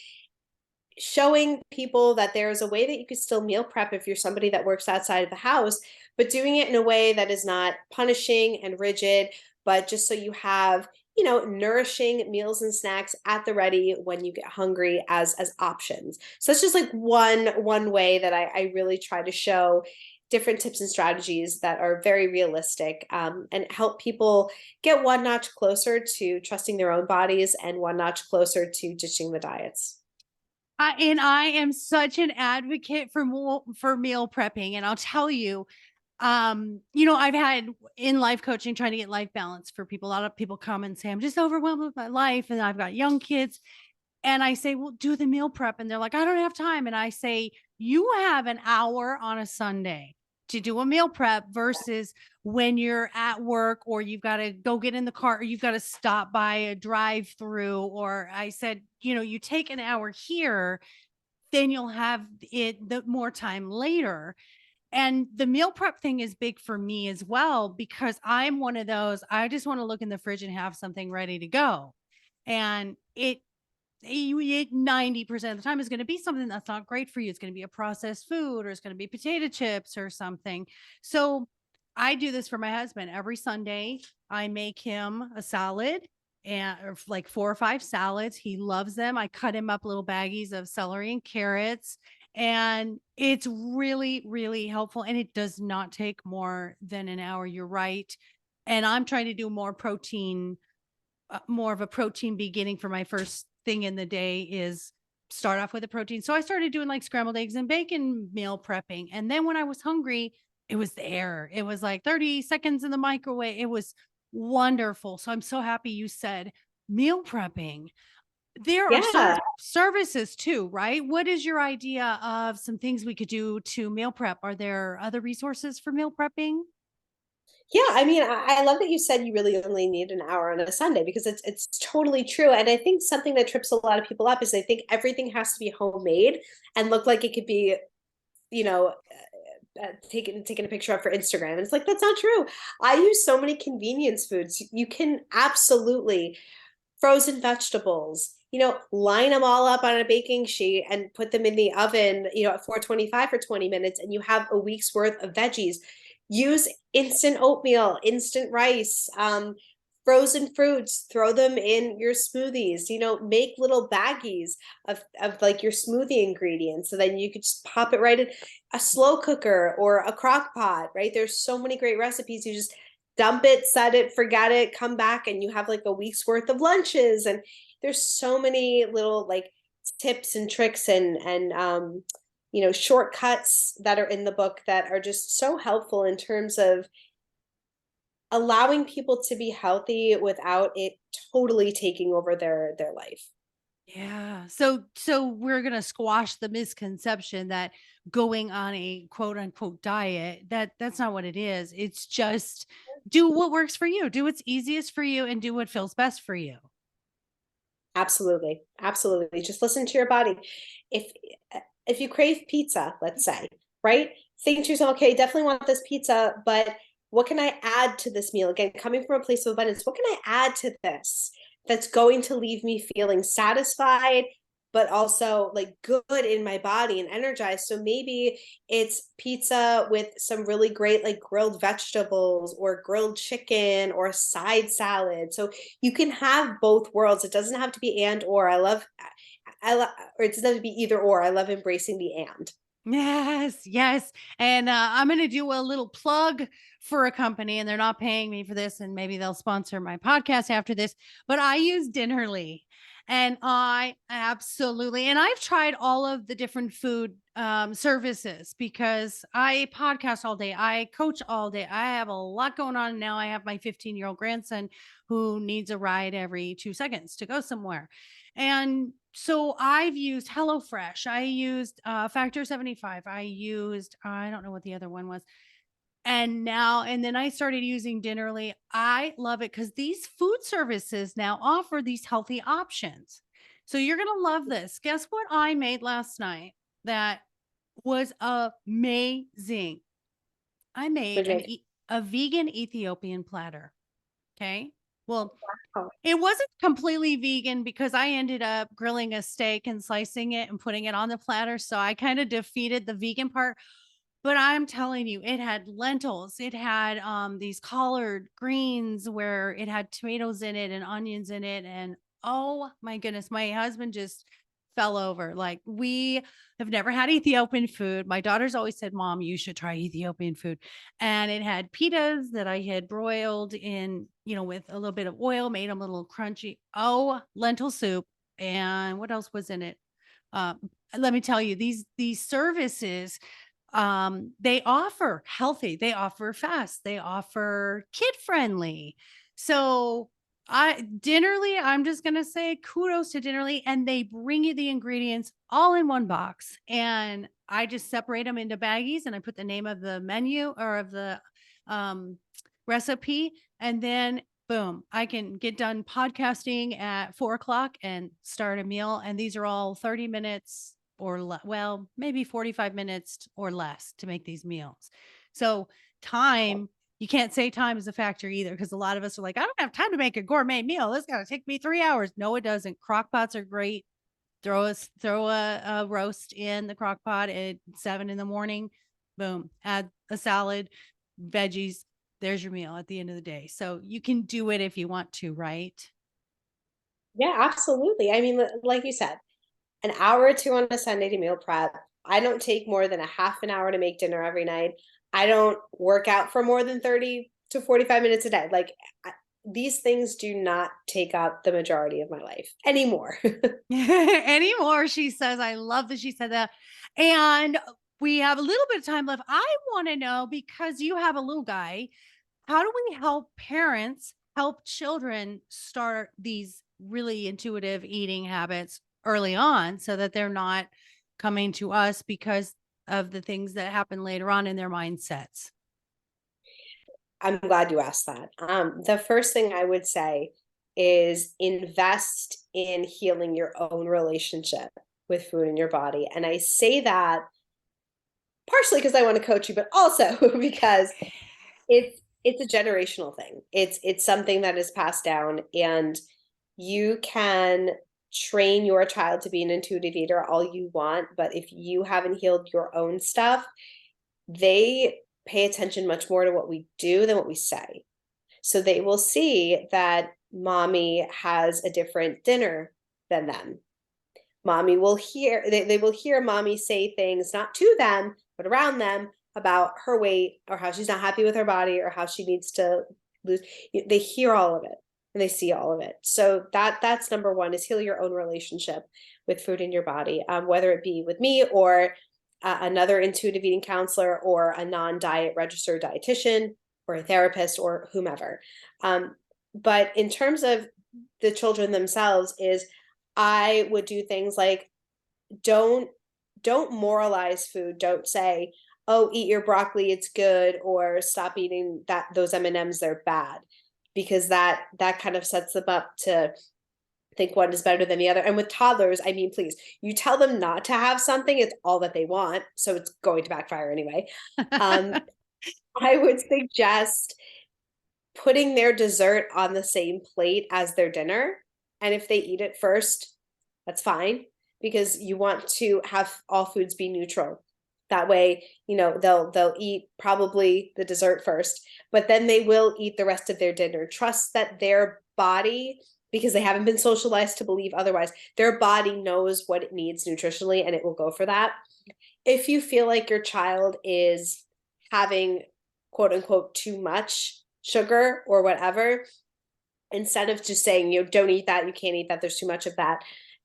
B: showing people that there is a way that you could still meal prep if you're somebody that works outside of the house, but doing it in a way that is not punishing and rigid, but just so you have, nourishing meals and snacks at the ready when you get hungry as options. So that's just like one way that I really try to show different tips and strategies that are very realistic, and help people get one notch closer to trusting their own bodies and one notch closer to ditching the diets.
A: And I am such an advocate for for meal prepping, and I'll tell you, I've had in life coaching trying to get life balance for people. A lot of people come and say, I'm just overwhelmed with my life and I've got young kids. And I say, well, do the meal prep. And they're like, I don't have time. And I say, you have an hour on a Sunday to do a meal prep versus when you're at work or you've got to go get in the car or you've got to stop by a drive through. Or I said, you take an hour here, then you'll have the more time later. And the meal prep thing is big for me as well, because I'm one of those, I just want to look in the fridge and have something ready to go. And you eat 90% of the time is going to be something that's not great for you. It's going to be a processed food or it's going to be potato chips or something. So I do this for my husband every Sunday. I make him a salad and or like 4 or 5 salads. He loves them. I cut him up little baggies of celery and carrots. And it's really, really helpful. And it does not take more than an hour. You're right. And I'm trying to do more of a protein beginning for my first thing in the day is start off with a protein. So I started doing like scrambled eggs and bacon meal prepping. And then when I was hungry, it was there. It was like 30 seconds in the microwave. It was wonderful. So I'm so happy you said meal prepping. There are
B: Yeah.
A: services too, right? What is your idea of some things we could do to meal prep? Are there other resources for meal prepping?
B: Yeah, I mean, I love that you said you really only need an hour on a Sunday because it's totally true. And I think something that trips a lot of people up is they think everything has to be homemade and look like it could be, you know, taken a picture of for Instagram. And it's like that's not true. I use so many convenience foods. You can absolutely frozen vegetables, line them all up on a baking sheet and put them in the oven, at 425 for 20 minutes, and you have a week's worth of veggies. Use instant oatmeal, instant rice, frozen fruits, throw them in your smoothies, make little baggies of like your smoothie ingredients. So then you could just pop it right in a slow cooker or a crock pot, right? There's so many great recipes. You just dump it, set it, forget it, come back, and you have like a week's worth of lunches. And there's so many little like tips and tricks and shortcuts that are in the book that are just so helpful in terms of allowing people to be healthy without it totally taking over their life.
A: Yeah. So we're going to squash the misconception that going on a quote unquote diet, that's not what it is. It's just do what works for you. Do what's easiest for you and do what feels best for you.
B: Absolutely. Absolutely. Just listen to your body. If if you crave pizza, let's say, right? Think to yourself, okay, definitely want this pizza, but what can I add to this meal? Again, coming from a place of abundance, what can I add to this that's going to leave me feeling satisfied, but also like good in my body and energized? So maybe it's pizza with some really great like grilled vegetables or grilled chicken or a side salad. So you can have both worlds. It doesn't have to be and or. I love, or it doesn't have to be either or. I love embracing the and.
A: Yes, yes. And I'm going to do a little plug for a company, and they're not paying me for this, and maybe they'll sponsor my podcast after this. But I use Dinnerly, and I absolutely, and I've tried all of the different food services because I podcast all day, I coach all day, I have a lot going on now. I have my 15-year-old grandson who needs a ride every 2 seconds to go somewhere. And so I've used HelloFresh. I used Factor 75. I used, I don't know what the other one was. And then I started using Dinnerly. I love it because these food services now offer these healthy options. So you're going to love this. Guess what I made last night that was amazing? I made
B: Would make
A: a vegan Ethiopian platter. Okay. Well,
B: oh,
A: it wasn't completely vegan because I ended up grilling a steak and slicing it and putting it on the platter. So I kind of defeated the vegan part. But I'm telling you, it had lentils. It had these collard greens where it had tomatoes in it and onions in it. And oh my goodness, my husband just fell over. Like we have never had Ethiopian food. My daughter's always said, Mom, you should try Ethiopian food. And it had pitas that I had broiled in, with a little bit of oil, made them a little crunchy. Oh, lentil soup. And what else was in it? Let me tell you, these services They offer healthy, they offer fast, they offer kid friendly. So Dinnerly, I'm just gonna say kudos to Dinnerly, and they bring you the ingredients all in one box. And I just separate them into baggies and I put the name of the menu or of the um recipe, and then boom, I can get done podcasting at 4 o'clock and start a meal. And these are all 30 minutes or well, maybe 45 minutes or less to make these meals. So time, you can't say time is a factor either, because a lot of us are like, I don't have time to make a gourmet meal. This got to take me 3 hours. No, it doesn't. Crock pots are great. Throw a roast in the crock pot at 7 in the morning. Boom. Add a salad, veggies. There's your meal at the end of the day. So you can do it if you want to, right?
B: Yeah, absolutely. I mean, like you said, an hour or two on a Sunday to meal prep. I don't take more than a half an hour to make dinner every night. I don't work out for more than 30 to 45 minutes a day. These things do not take up the majority of my life anymore.
A: Anymore, she says. I love that she said that. And we have a little bit of time left. I want to know, because you have a little guy, how do we help parents help children start these really intuitive eating habits early on so that they're not coming to us because of the things that happen later on in their mindsets?
B: I'm glad you asked that. The first thing I would say is invest in healing your own relationship with food in your body. And I say that partially because I want to coach you, but also because it's a generational thing. It's something that is passed down, and you can train your child to be an intuitive eater all you want, but if you haven't healed your own stuff, they pay attention much more to what we do than what we say. So they will see that mommy has a different dinner than them. Mommy will hear they will hear mommy say things not to them but around them about her weight or how she's not happy with her body or how she needs to lose. They hear all of it and they see all of it. So that's number one, is heal your own relationship with food in your body, whether it be with me or another intuitive eating counselor or a non-diet registered dietitian or a therapist or whomever. But in terms of the children themselves, is I would do things like don't don't moralize food. Don't say, "Oh, eat your broccoli, it's good," or "Stop eating those M&Ms, they're bad." Because that kind of sets them up to think one is better than the other. And with toddlers, I mean, please, you tell them not to have something, it's all that they want, so it's going to backfire anyway. Um, I would suggest putting their dessert on the same plate as their dinner. And if they eat it first, that's fine, because you want to have all foods be neutral. That way, they'll eat probably the dessert first, but then they will eat the rest of their dinner. Trust that their body, because they haven't been socialized to believe otherwise, their body knows what it needs nutritionally and it will go for that. If you feel like your child is having quote unquote too much sugar or whatever, instead of just saying, don't eat that, you can't eat that, there's too much of that,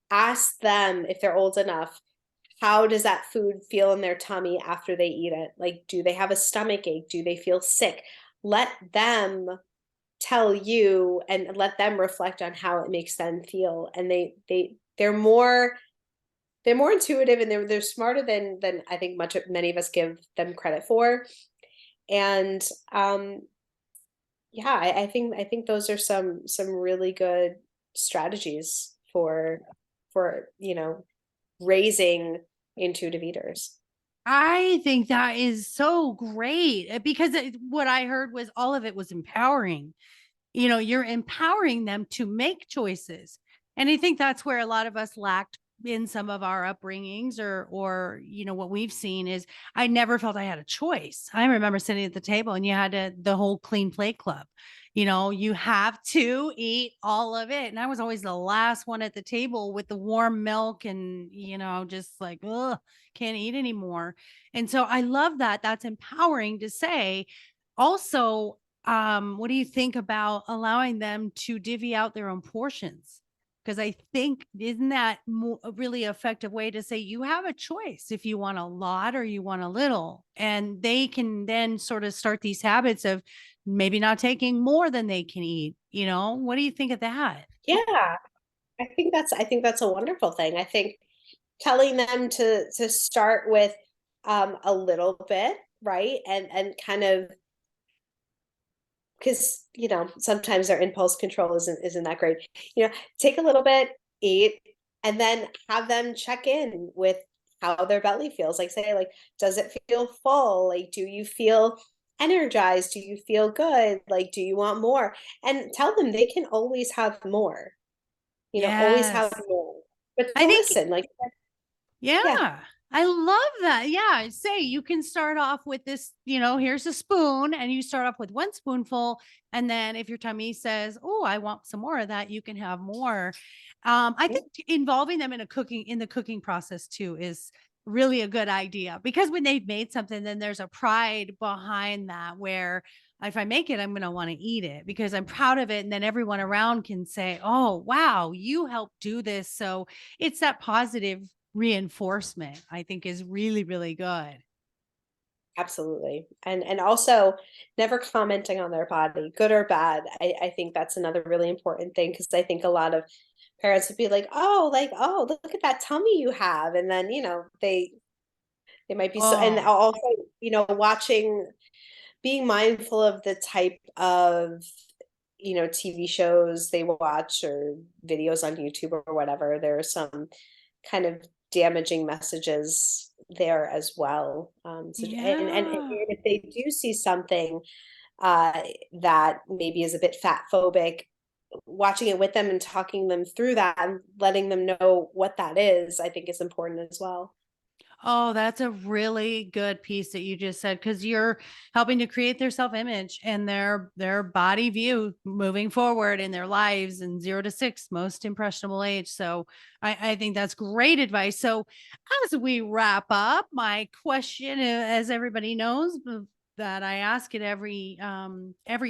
B: ask them, if they're old enough, how does that food feel in their tummy after they eat it? Like, do they have a stomach ache? Do they feel sick? Let them tell you and let them reflect on how it makes them feel. And they're more intuitive, and they're smarter than I think many of us give them credit for. And yeah, I think those are some really good strategies for raising intuitive eaters.
A: I think that is so great, because what I heard was all of it was empowering. You're empowering them to make choices. And I think that's where a lot of us lacked in some of our upbringings, or what we've seen is I never felt I had a choice. I remember sitting at the table and you had the whole clean plate club. You have to eat all of it. And I was always the last one at the table with the warm milk and, just like, ugh, can't eat anymore. And so I love that. That's empowering to say. Also, what do you think about allowing them to divvy out their own portions? Because I think, isn't that a really effective way to say you have a choice if you want a lot or you want a little? And they can then sort of start these habits of maybe not taking more than they can eat. What do you think of that?
B: Yeah, I think that's a wonderful thing. I think telling them to start with a little bit, right? And kind of, because sometimes their impulse control isn't that great. Take a little bit, eat, and then have them check in with how their belly feels. Like, say, like, does it feel full? Like, do you feel energized? Do you feel good? Like, do you want more? And tell them they can always have more. Always have
A: Yes.
B: more. But
A: I
B: to
A: think
B: listen, like, yeah,
A: Yeah, I love that. Yeah, say you can start off with this, here's a spoon, and you start off with one spoonful. And then if your tummy says, oh, I want some more of that, you can have more. I
B: yeah,
A: think involving them in the cooking process too is really a good idea, because when they've made something, then there's a pride behind that where if I make it, I'm going to want to eat it because I'm proud of it. And then everyone around can say, oh, wow, you helped do this. So it's that positive reinforcement, I think, is really, really good.
B: absolutely. And also never commenting on their body, good or bad. I think that's another really important thing, because I think a lot of parents would be like, oh, look at that tummy you have. And then, they might be so, and
A: Oh,
B: also, watching, being mindful of the type of, TV shows they watch or videos on YouTube or whatever. There are some kind of damaging messages there as well. So, and
A: yeah.
B: if they do see something uh, that maybe is a bit fat phobic, watching it with them and talking them through that and letting them know what that is, I think is important as well.
A: Oh, that's a really good piece that you just said, because you're helping to create their self-image and their body view moving forward in their lives in 0 to 6, most impressionable age. So I think that's great advice. So as we wrap up, my question, as everybody knows, that I ask at every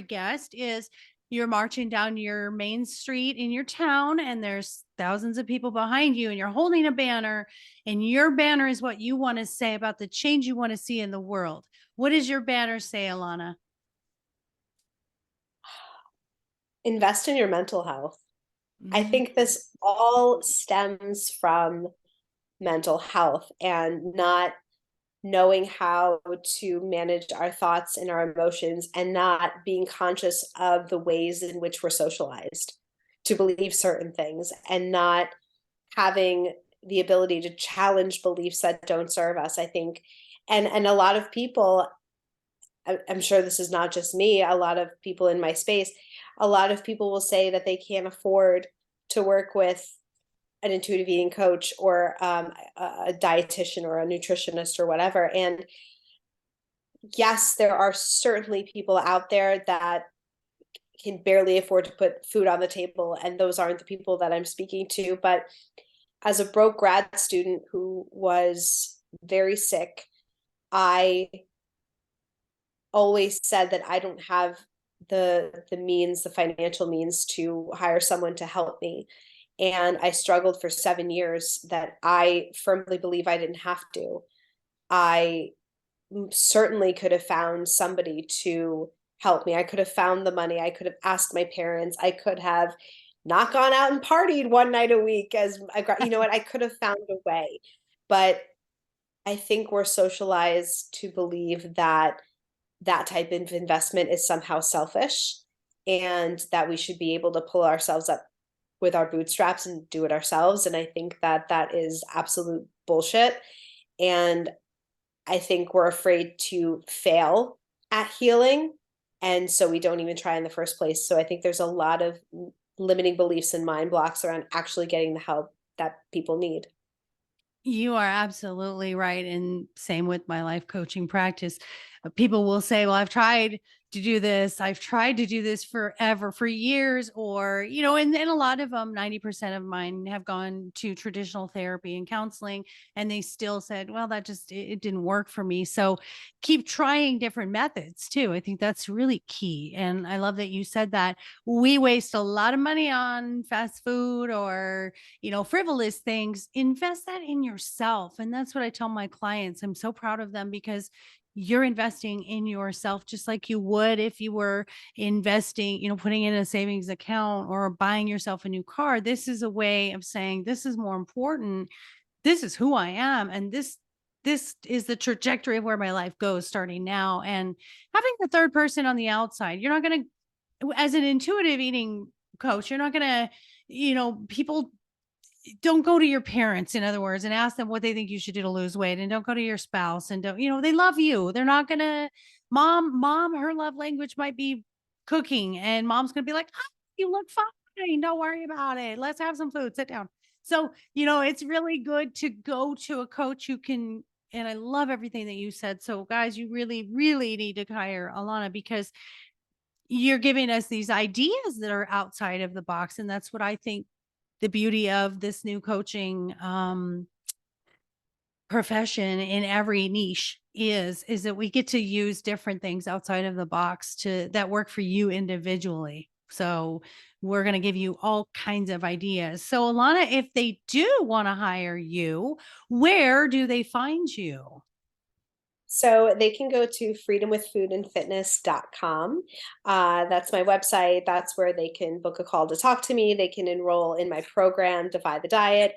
A: guest is, you're marching down your main street in your town and there's thousands of people behind you and you're holding a banner, and your banner is what you want to say about the change you want to see in the world. What does your banner say, Alana?
B: Invest in your mental health. I
A: Mm,
B: think this all stems from mental health and not knowing how to manage our thoughts and our emotions, and not being conscious of the ways in which we're socialized to believe certain things, and not having the ability to challenge beliefs that don't serve us, I think. And a lot of people, I'm sure this is not just me, a lot of people in my space, a lot of people will say that they can't afford to work with an intuitive eating coach or a dietitian or a nutritionist or whatever. And yes, there are certainly people out there that can barely afford to put food on the table, and those aren't the people that I'm speaking to. But as a broke grad student who was very sick, I always said that I don't have the means, the financial means to hire someone to help me. And I struggled for 7 years that I firmly believe I didn't have to. I certainly could have found somebody to help me. I could have found the money. I could have asked my parents. I could have not gone out and partied one night a week as you know what, I could have found a way. But I think we're socialized to believe that that type of investment is somehow selfish, and that we should be able to pull ourselves up with our bootstraps and do it ourselves. And I think that that is absolute bullshit. And I think we're afraid to fail at healing. And so we don't even try in the first place. So I think there's a lot of limiting beliefs and mind blocks around actually getting the help that people need.
A: you are absolutely right. And same with my life coaching practice. people will say, well, I've tried to do this. I've tried to do this forever, for years, or, and a lot of them, 90% of mine have gone to traditional therapy and counseling, and they still said, well, it didn't work for me. So keep trying different methods too. I think that's really key. And I love that you said that. We waste a lot of money on fast food or, frivolous things. Invest that in yourself. And that's what I tell my clients. I'm so proud of them because you're investing in yourself just like you would if you were investing, putting in a savings account or buying yourself a new car. This is a way of saying, this is more important. This is who I am. And this is the trajectory of where my life goes starting now. And having the third person on the outside, you're not going to, as an intuitive eating coach, you're not going to, people don't go to your parents, in other words, and ask them what they think you should do to lose weight. And don't go to your spouse, and don't, they love you. They're not going to, mom, her love language might be cooking, and mom's going to be like, oh, you look fine. Don't worry about it. Let's have some food. Sit down. So, it's really good to go to a coach who can, and I love everything that you said. So guys, you really, really need to hire Alana because you're giving us these ideas that are outside of the box. And that's what I think the beauty of this new coaching profession in every niche is that we get to use different things outside of the box that work for you individually. So we're going to give you all kinds of ideas. So Alana, if they do want to hire you, where do they find you?
B: So they can go to freedomwithfoodandfitness.com. That's my website. That's where they can book a call to talk to me. They can enroll in my program, Defy the Diet.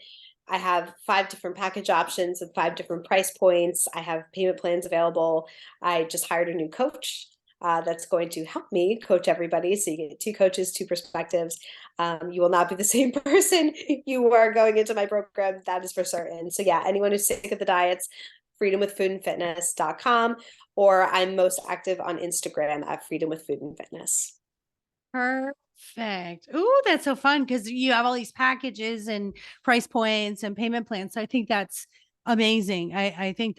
B: I have 5 different package options with 5 different price points. I have payment plans available. I just hired a new coach that's going to help me coach everybody. So you get 2 coaches, 2 perspectives. You will not be the same person you are going into my program. That is for certain. So yeah, anyone who's sick of the diets, freedomwithfoodandfitness.com, or I'm most active on Instagram at freedomwithfoodandfitness.
A: Perfect. Ooh, that's so fun because you have all these packages and price points and payment plans. So I think that's amazing. I think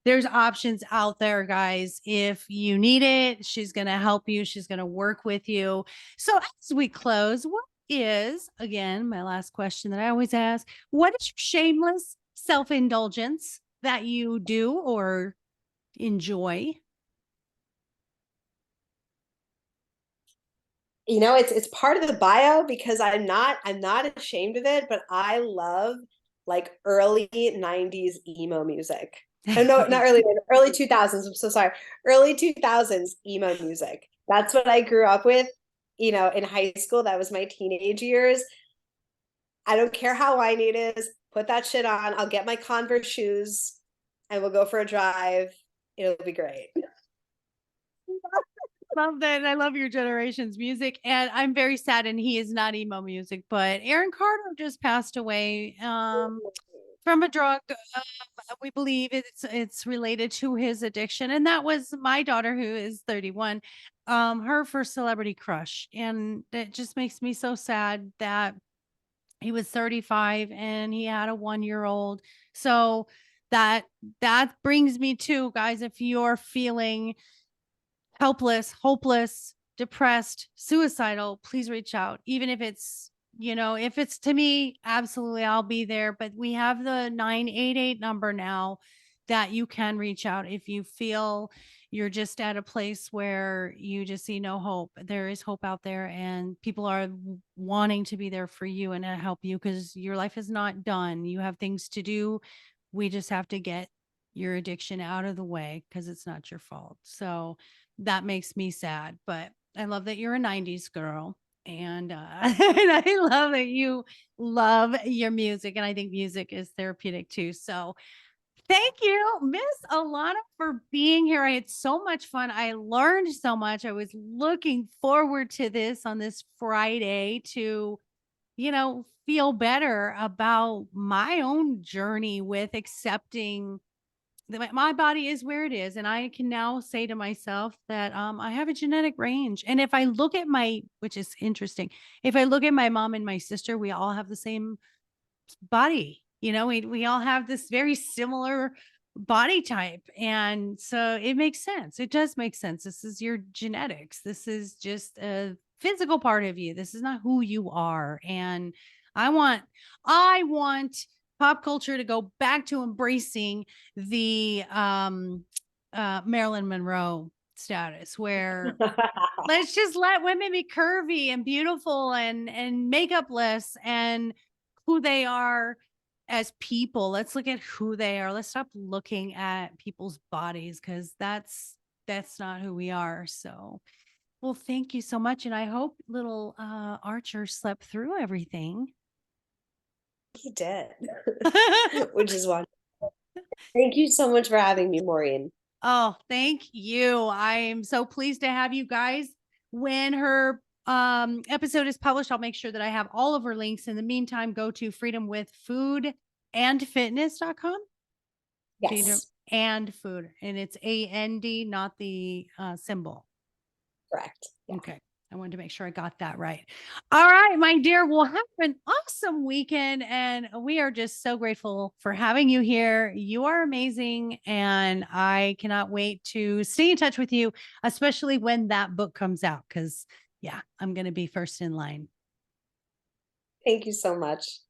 A: there's options out there, guys. If you need it, she's going to help you. She's going to work with you. So as we close, what is, again, my last question that I always ask, what is your shameless self-indulgence that you do or enjoy?
B: It's part of the bio because I'm not ashamed of it, but I love like early 90s emo music. No, not early 2000s. I'm so sorry. Early 2000s emo music. That's what I grew up with, in high school. That was my teenage years. I don't care how whiny it is. Put that shit on. I'll get my Converse shoes and we'll go for a drive. It'll be great.
A: Love that. I love your generation's music. And I'm very sad, and he is not emo music, but Aaron Carter just passed away from a drug. We believe it's related to his addiction. And that was my daughter, who is 31, her first celebrity crush. And it just makes me so sad that he was 35 and he had a 1-year-old. So that brings me to, guys, if you're feeling helpless, hopeless, depressed, suicidal, please reach out. Even if it's, if it's to me, absolutely, I'll be there. But we have the 988 number now that you can reach out if you feel you're just at a place where you just see no hope. There is hope out there, and people are wanting to be there for you and to help you because your life is not done. You have things to do. We just have to get your addiction out of the way because it's not your fault. So that makes me sad, but I love that you're a 90s girl. And, and I love that you love your music. And I think music is therapeutic too. So thank you, Miss Alana, for being here. I had so much fun. I learned so much. I was looking forward to this on this Friday to, feel better about my own journey with accepting that my body is where it is. And I can now say to myself that I have a genetic range. And if I look at which is interesting, if I look at my mom and my sister, we all have the same body. We all have this very similar body type. And so it makes sense. It does make sense. This is your genetics. This is just a physical part of you. This is not who you are. And I want, I want pop culture to go back to embracing the Marilyn Monroe status where let's just let women be curvy and beautiful and makeupless and who they are as people. Let's look at who they are. Let's stop looking at people's bodies because that's not who we are. So, well, thank you so much, and I hope little Archer slept through everything.
B: He did, which is wonderful. Thank you so much for having me, Maureen.
A: Oh, thank you. I am so pleased to have you guys. When her episode is published, I'll make sure that I have all of her links. In the meantime, go to freedomwithfoodandfitness.com. Freedom
B: Yes,
A: and food. And it's AND, not the symbol.
B: correct. Yeah.
A: Okay. I wanted to make sure I got that right. All right, my dear. We'll have an awesome weekend. And we are just so grateful for having you here. You are amazing. And I cannot wait to stay in touch with you, especially when that book comes out. Cause yeah, I'm going to be first in line.
B: Thank you so much.